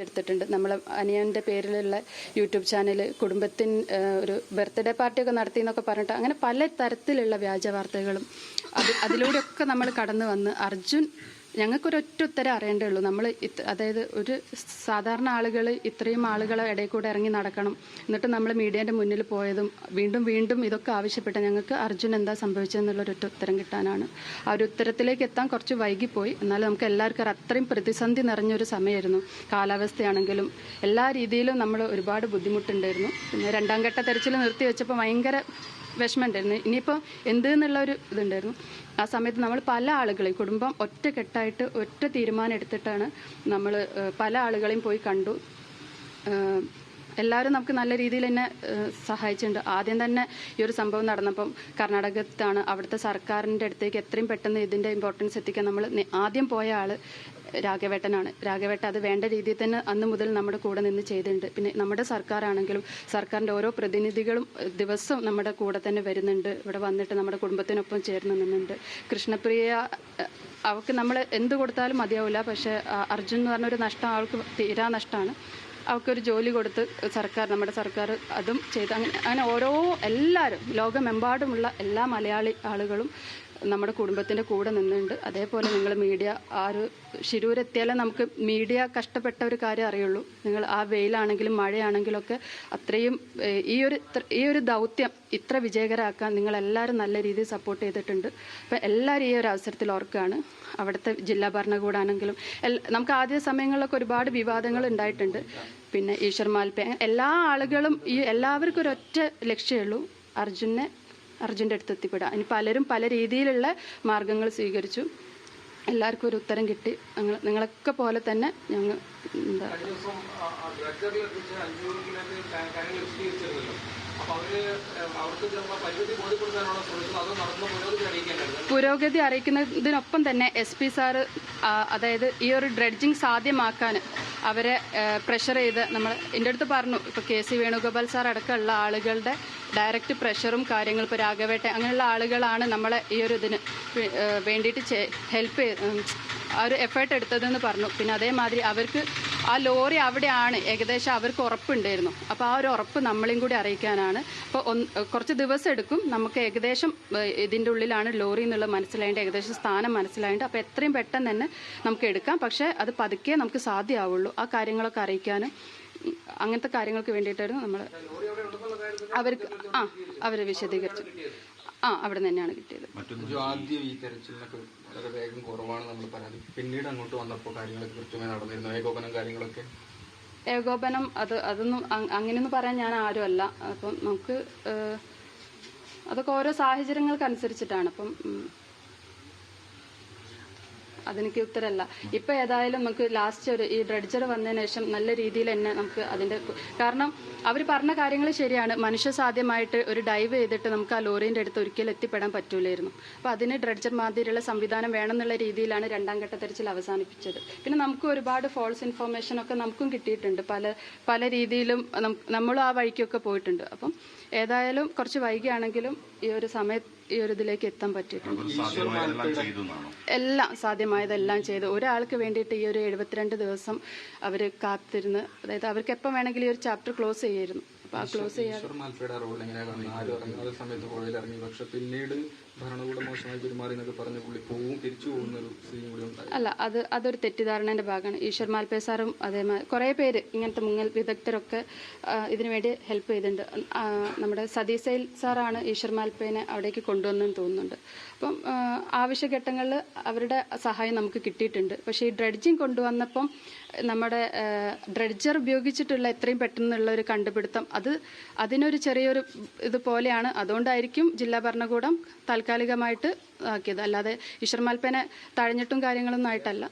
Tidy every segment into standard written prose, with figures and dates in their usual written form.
എടുത്തിട്ടുണ്ട്. നമ്മൾ അനിയൻ്റെ പേരിലുള്ള യൂട്യൂബ് ചാനൽ കുടുംബത്തിന് ഒരു ബർത്ത്ഡേ പാർട്ടിയൊക്കെ നടത്തി എന്നൊക്കെ പറഞ്ഞിട്ട് അങ്ങനെ പല തരത്തിലുള്ള വ്യാജ വാർത്തകളും അതിലൂടെയൊക്കെ നമ്മൾ കടന്നു വന്ന് അർജുൻ ഞങ്ങൾക്കൊരൊറ്റ ഉത്തരം അറിയേണ്ടേ ഉള്ളൂ. നമ്മൾ അതായത് ഒരു സാധാരണ ആളുകൾ ഇത്രയും ആളുകളെ ഇടയിൽ കൂടെ ഇറങ്ങി നടക്കണം, എന്നിട്ട് നമ്മൾ മീഡിയേൻ്റെ മുന്നിൽ പോയതും വീണ്ടും വീണ്ടും ഇതൊക്കെ ആവശ്യപ്പെട്ട ഞങ്ങൾക്ക് അർജുൻ എന്താ സംഭവിച്ചതെന്നുള്ളൊരൊറ്റ ഉത്തരം കിട്ടാനാണ്. ആ ഒരു ഉത്തരത്തിലേക്ക് എത്താൻ കുറച്ച് വൈകിപ്പോയി. എന്നാലും നമുക്ക് എല്ലാവർക്കും അത്രയും പ്രതിസന്ധി നിറഞ്ഞൊരു സമയമായിരുന്നു. കാലാവസ്ഥയാണെങ്കിലും എല്ലാ രീതിയിലും നമ്മൾ ഒരുപാട് ബുദ്ധിമുട്ടുണ്ടായിരുന്നു. പിന്നെ രണ്ടാം ഘട്ട തെരച്ചിൽ നിർത്തി വെച്ചപ്പോൾ ഭയങ്കര വിഷമമുണ്ടായിരുന്നു. ഇനിയിപ്പോൾ എന്തെന്നുള്ളൊരു ഇതുണ്ടായിരുന്നു. ആ സമയത്ത് നമ്മൾ പല ആളുകളെയും കുടുംബം ഒറ്റക്കെട്ടായിട്ട് ഒറ്റ തീരുമാനം എടുത്തിട്ടാണ് നമ്മൾ പല ആളുകളെയും പോയി കണ്ടു. എല്ലാവരും നമുക്ക് നല്ല രീതിയിൽ തന്നെ സഹായിച്ചിട്ടുണ്ട്. ആദ്യം തന്നെ ഈ ഒരു സംഭവം നടന്നപ്പം കർണാടകത്താണ്. അവിടുത്തെ സർക്കാരിൻ്റെ അടുത്തേക്ക് എത്രയും പെട്ടെന്ന് ഇതിൻ്റെ ഇമ്പോർട്ടൻസ് എത്തിക്കാൻ നമ്മൾ ആദ്യം പോയ ആൾ രാഘവേട്ടനാണ്. രാഘവേട്ട അത് വേണ്ട രീതിയിൽ തന്നെ അന്ന് മുതൽ നമ്മുടെ കൂടെ നിന്ന് ചെയ്തിട്ടുണ്ട്. പിന്നെ നമ്മുടെ സർക്കാരാണെങ്കിലും സർക്കാരിൻ്റെ ഓരോ പ്രതിനിധികളും ദിവസവും നമ്മുടെ കൂടെ തന്നെ വരുന്നുണ്ട്. ഇവിടെ വന്നിട്ട് നമ്മുടെ കുടുംബത്തിനൊപ്പം ചേർന്ന് നിന്നുണ്ട്. കൃഷ്ണപ്രിയ അവൾക്ക് നമ്മൾ എന്ത് കൊടുത്താലും മതിയാവില്ല. പക്ഷേ അർജുൻ എന്ന് പറഞ്ഞൊരു നഷ്ടം അവൾക്ക് തീരാ നഷ്ടമാണ്. അവൾക്കൊരു ജോലി കൊടുത്ത് നമ്മുടെ സർക്കാർ അതും ചെയ്ത് അങ്ങനെ എല്ലാവരും ലോകമെമ്പാടുമുള്ള എല്ലാ മലയാളി ആളുകളും നമ്മുടെ കുടുംബത്തിൻ്റെ കൂടെ നിന്നുണ്ട്. അതേപോലെ നിങ്ങൾ മീഡിയ ആ ഒരു ശിരൂരെത്തിയാലേ നമുക്ക് മീഡിയ കഷ്ടപ്പെട്ട ഒരു കാര്യം അറിയുള്ളൂ. നിങ്ങൾ ആ വെയിലാണെങ്കിലും മഴയാണെങ്കിലും ഒക്കെ അത്രയും ഈ ഒരു ദൗത്യം ഇത്ര വിജയകരമാക്കാൻ നിങ്ങളെല്ലാവരും നല്ല രീതിയിൽ സപ്പോർട്ട് ചെയ്തിട്ടുണ്ട്. അപ്പം എല്ലാവരും ഈ ഒരു അവസരത്തിൽ ഓർക്കുകയാണ്. അവിടുത്തെ ജില്ലാ ഭരണകൂടാണെങ്കിലും നമുക്ക് ആദ്യ സമയങ്ങളിലൊക്കെ ഒരുപാട് വിവാദങ്ങൾ ഉണ്ടായിട്ടുണ്ട്. പിന്നെ ഈശ്വർ മാൽപ്പെ എല്ലാ ആളുകളും എല്ലാവർക്കും ഒരൊറ്റ ലക്ഷ്യമേ ഉള്ളൂ, അർജുൻ്റെ അടുത്ത് എത്തിപ്പെടാം. ഇനി പലരും പല രീതിയിലുള്ള മാർഗങ്ങൾ സ്വീകരിച്ചു. എല്ലാവർക്കും ഒരു ഉത്തരം കിട്ടി. നിങ്ങളൊക്കെ പോലെ തന്നെ ഞങ്ങൾ എന്താ പുരോഗതി അറിയിക്കുന്നതിനൊപ്പം തന്നെ SP സാറ് അതായത് ഈ ഒരു ഡ്രഡ്ജിങ് സാധ്യമാക്കാൻ അവരെ പ്രഷർ ചെയ്ത് എൻ്റെ അടുത്ത് പറഞ്ഞു. ഇപ്പോൾ KC വേണുഗോപാൽ സാർ അടക്കമുള്ള ആളുകളുടെ ഡയറക്റ്റ് പ്രഷറും കാര്യങ്ങളും ഇപ്പോൾ രാഘവേട്ട അങ്ങനെയുള്ള ആളുകളാണ് നമ്മളെ ഈ ഒരു ഇതിന് വേണ്ടിയിട്ട് ഹെൽപ്പ് ആ ഒരു എഫേർട്ട് എടുത്തതെന്ന് പറഞ്ഞു. പിന്നെ അതേമാതിരി അവർക്ക് ആ ലോറി അവിടെയാണ് ഏകദേശം അവർക്ക് ഉറപ്പുണ്ടായിരുന്നു. അപ്പോൾ ആ ഒരു ഉറപ്പ് നമ്മളെയും കൂടി അറിയിക്കാനാണ്. അപ്പോൾ കുറച്ച് ദിവസം എടുക്കും. നമുക്ക് ഏകദേശം ഇതിൻ്റെ ഉള്ളിലാണ് ലോറി എന്നുള്ളത് മനസ്സിലായിട്ട് ഏകദേശം സ്ഥാനം മനസ്സിലായിട്ട് അപ്പോൾ എത്രയും പെട്ടെന്ന് തന്നെ നമുക്ക് എടുക്കാം. പക്ഷേ അത് പതുക്കെ നമുക്ക് സാധ്യമാവുള്ളൂ. ആ കാര്യങ്ങളൊക്കെ അറിയിക്കാനും അങ്ങനത്തെ കാര്യങ്ങൾക്ക് വേണ്ടിയിട്ടായിരുന്നു നമ്മൾ അവർക്ക് അവർ വിശദീകരിച്ചു. അവിടെ തന്നെയാണ് കിട്ടിയത്. ആദ്യം ഈ തെരച്ചിലിനൊക്കെ വളരെ വേഗം കുറവാണ് നമ്മൾ പരാതി. പിന്നീട് അങ്ങോട്ട് വന്നപ്പോൾ കാര്യങ്ങളൊക്കെ കൃത്യമായി നടന്നിരുന്നു. ഏകോപനം അതൊന്നും അങ്ങനെയൊന്നും പറയാൻ ഞാൻ ആരുമല്ല. അപ്പം നമുക്ക് അതൊക്കെ ഓരോ സാഹചര്യങ്ങൾക്കനുസരിച്ചിട്ടാണ്. അപ്പം അതെനിക്ക് ഉത്തരമല്ല. ഇപ്പം ഏതായാലും നമുക്ക് ലാസ്റ്റ് ഈ ഡ്രഡ്ജർ വന്നതിന് ശേഷം നല്ല രീതിയിൽ തന്നെ നമുക്ക് അതിൻ്റെ കാരണം അവർ പറഞ്ഞ കാര്യങ്ങൾ ശരിയാണ്. മനുഷ്യസാധ്യമായിട്ട് ഒരു ഡൈവ് ചെയ്തിട്ട് നമുക്ക് ആ ലോറീൻ്റെ അടുത്ത് ഒരിക്കലും എത്തിപ്പെടാൻ പറ്റൂലായിരുന്നു. അപ്പോൾ അതിന് ഡ്രഡ്ജർ മാതിരിയുള്ള സംവിധാനം വേണമെന്നുള്ള രീതിയിലാണ് രണ്ടാം ഘട്ട തെരച്ചിൽ അവസാനിപ്പിച്ചത്. പിന്നെ നമുക്ക് ഒരുപാട് ഫോൾസ് ഇൻഫോർമേഷനൊക്കെ നമുക്കും കിട്ടിയിട്ടുണ്ട്. പല രീതിയിലും നമ്മളും ആ വഴിക്കൊക്കെ പോയിട്ടുണ്ട്. അപ്പം ഏതായാലും കുറച്ച് വൈകിയാണെങ്കിലും ഈ ഒരു സമയത്ത് ഈ ഒരു ഇതിലേക്ക് എത്താൻ പറ്റിയിട്ടുണ്ട്. എല്ലാം സാധ്യമായതെല്ലാം ചെയ്ത് ഒരാൾക്ക് വേണ്ടിയിട്ട് ഈ ഒരു 72 ദിവസം അവർ കാത്തിരുന്ന്, അതായത് അവർക്ക് എപ്പം വേണമെങ്കിലും ഈ ഒരു ചാപ്റ്റർ ക്ലോസ് ചെയ്യായിരുന്നു. അപ്പോൾ ആ ക്ലോസ് ചെയ്യാതെ അല്ല, അതൊരു തെറ്റിദ്ധാരണേൻ്റെ ഭാഗമാണ്. ഈശ്വർ മാൽപ്പേ സാറും അതേമാതിരി കുറേ പേര് ഇങ്ങനത്തെ മുങ്ങൽ വിദഗ്ധരൊക്കെ ഇതിനു വേണ്ടി ഹെൽപ്പ് ചെയ്തിട്ടുണ്ട്. നമ്മുടെ സതീസൈൽ സാറാണ് ഈശ്വർ മാൽപ്പേനെ അവിടേക്ക് കൊണ്ടുവന്നെന്ന് തോന്നുന്നുണ്ട്. അപ്പം ആവശ്യഘട്ടങ്ങളിൽ അവരുടെ സഹായം നമുക്ക് കിട്ടിയിട്ടുണ്ട്. പക്ഷേ ഈ ഡ്രഡ്ജിങ് കൊണ്ടുവന്നപ്പം നമ്മുടെ ഡ്രഡ്ജർ ഉപയോഗിച്ചിട്ടുള്ള എത്രയും പെട്ടെന്നുള്ള ഒരു കണ്ടുപിടുത്തം അതിനൊരു ചെറിയൊരു ഇതുപോലെയാണ്. അതുകൊണ്ടായിരിക്കും ജില്ലാ ഭരണകൂടം താൽക്കാലികമായിട്ട് ആക്കിയത്. അല്ലാതെ ഈശ്വർ മാൽപ്പേനെ തഴഞ്ഞിട്ടും കാര്യങ്ങളൊന്നും ആയിട്ടല്ല.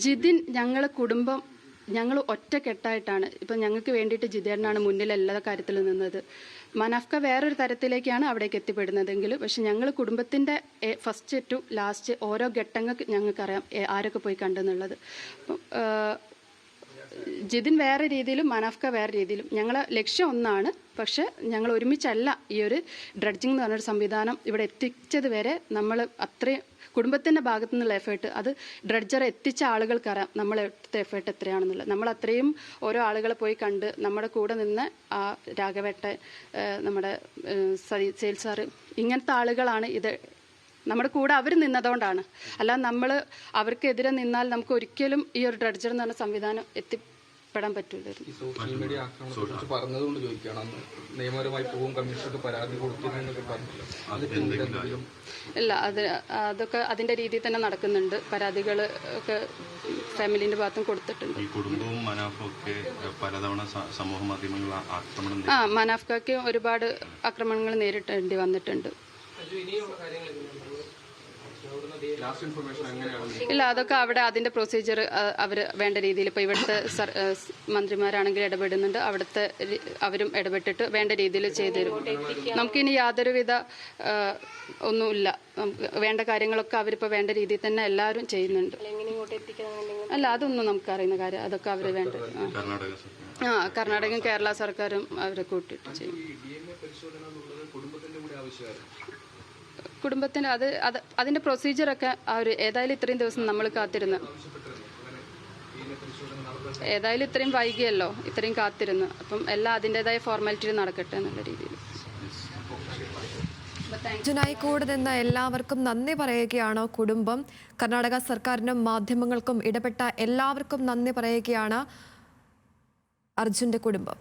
ജിതിൻ ഞങ്ങൾ ഒറ്റക്കെട്ടായിട്ടാണ്. ഇപ്പം ഞങ്ങൾക്ക് വേണ്ടിയിട്ട് ജിതേട്ടനാണ് മുന്നിൽ എല്ലാ കാര്യത്തിലും നിന്നത്. മനാഫ്ക വേറൊരു തരത്തിലേക്കാണ് അവിടേക്ക് എത്തിപ്പെടുന്നതെങ്കിൽ പക്ഷെ ഞങ്ങൾ കുടുംബത്തിൻ്റെ ഫസ്റ്റ് ടു ലാസ്റ്റ് ഓരോ ഘട്ടങ്ങൾക്ക് ഞങ്ങൾക്കറിയാം ആരൊക്കെ പോയി കണ്ടെന്നുള്ളത്. അപ്പം ജിതിൻ വേറെ രീതിയിലും മനാഫ്ക വേറെ രീതിയിലും ഞങ്ങളെ ലക്ഷ്യം ഒന്നാണ്. പക്ഷെ ഞങ്ങൾ ഒരുമിച്ചല്ല ഈ ഒരു ഡ്രഡ്ജിങ് എന്ന് പറഞ്ഞൊരു സംവിധാനം ഇവിടെ എത്തിച്ചത് വരെ നമ്മൾ അത്രയും കുടുംബത്തിൻ്റെ ഭാഗത്തു നിന്നുള്ള എഫേർട്ട്, അത് ഡ്രഡ്ജറെ എത്തിച്ച ആളുകൾക്കറിയാം നമ്മൾ എടുത്ത എഫേർട്ട് എത്രയാണെന്നുള്ളത്. നമ്മൾ അത്രയും ഓരോ ആളുകളെ പോയി കണ്ട് നമ്മുടെ കൂടെ നിന്ന് ആ രാഘവേട്ടൻ, നമ്മുടെ സെയിൽ സാറ്, ഇങ്ങനത്തെ ആളുകളാണ് ഇത് നമ്മുടെ കൂടെ അവർ നിന്നതുകൊണ്ടാണ്. അല്ലാതെ നമ്മൾ അവർക്കെതിരെ നിന്നാൽ നമുക്ക് ഒരിക്കലും ഈ ഒരു ഡ്രഡ്ജർ എന്ന് പറഞ്ഞ സംവിധാനം എത്തിപ്പെടാൻ പറ്റില്ലായിരുന്നു. സോഷ്യൽ മീഡിയ ആക്രമണത്തെ കുറിച്ച് പറഞ്ഞതുകൊണ്ട് ചോദിക്കുകയാണ്. അന്ന് നിയമപരമായി പോകും, കമ്മീഷനൊക്കെ പരാതി കൊടുത്തിരുന്നൊക്കെ പറഞ്ഞല്ലോ, ഇല്ല, അതൊക്കെ അതിന്റെ രീതിയിൽ തന്നെ നടക്കുന്നുണ്ട്. പരാതികൾ ഒക്കെ ഫാമിലിന്റെ ഭാഗത്തും കൊടുത്തിട്ടുണ്ട്. മനാഫ്കയ്ക്ക് ഒരുപാട് ആക്രമണങ്ങൾ നേരിടേണ്ടി വന്നിട്ടുണ്ട്. ഇല്ല, അതൊക്കെ അവിടെ അതിന്റെ പ്രൊസീജിയർ അവർ വേണ്ട രീതിയിൽ ഇപ്പോൾ ഇവിടുത്തെ മന്ത്രിമാരാണെങ്കിൽ ഇടപെടുന്നുണ്ട്, അവിടുത്തെ അവരും ഇടപെട്ടിട്ട് വേണ്ട രീതിയിൽ ചെയ്തു തരും. നമുക്കിനി യാതൊരുവിധ ഒന്നുമില്ല, വേണ്ട കാര്യങ്ങളൊക്കെ അവരിപ്പോൾ വേണ്ട രീതിയിൽ തന്നെ എല്ലാവരും ചെയ്യുന്നുണ്ട്. അല്ല, അതൊന്നും നമുക്കറിയുന്ന കാര്യം, അതൊക്കെ അവർ വേണ്ട കർണാടകയും കേരള സർക്കാരും അവരെ കൂട്ടിയിട്ട് ചെയ്യും. കുടുംബത്തിന് അതിന്റെ പ്രൊസീജിയറൊക്കെ ഏതായാലും ഇത്രയും ദിവസം നമ്മൾ കാത്തിരുന്നു, ഏതായാലും ഇത്രയും വൈകിയല്ലോ, ഇത്രയും കാത്തിരുന്നു. അപ്പം എല്ലാം അതിൻ്റെതായ ഫോർമാലിറ്റി നടക്കട്ടെ എന്നുള്ള രീതിയിൽ. അർജുനായി കൂടെ നിന്ന് എല്ലാവർക്കും നന്ദി പറയുകയാണ് കുടുംബം. കർണാടക സർക്കാരിനും മാധ്യമങ്ങൾക്കും ഇടപെട്ട എല്ലാവർക്കും നന്ദി പറയുകയാണ് അർജുന്റെ കുടുംബം.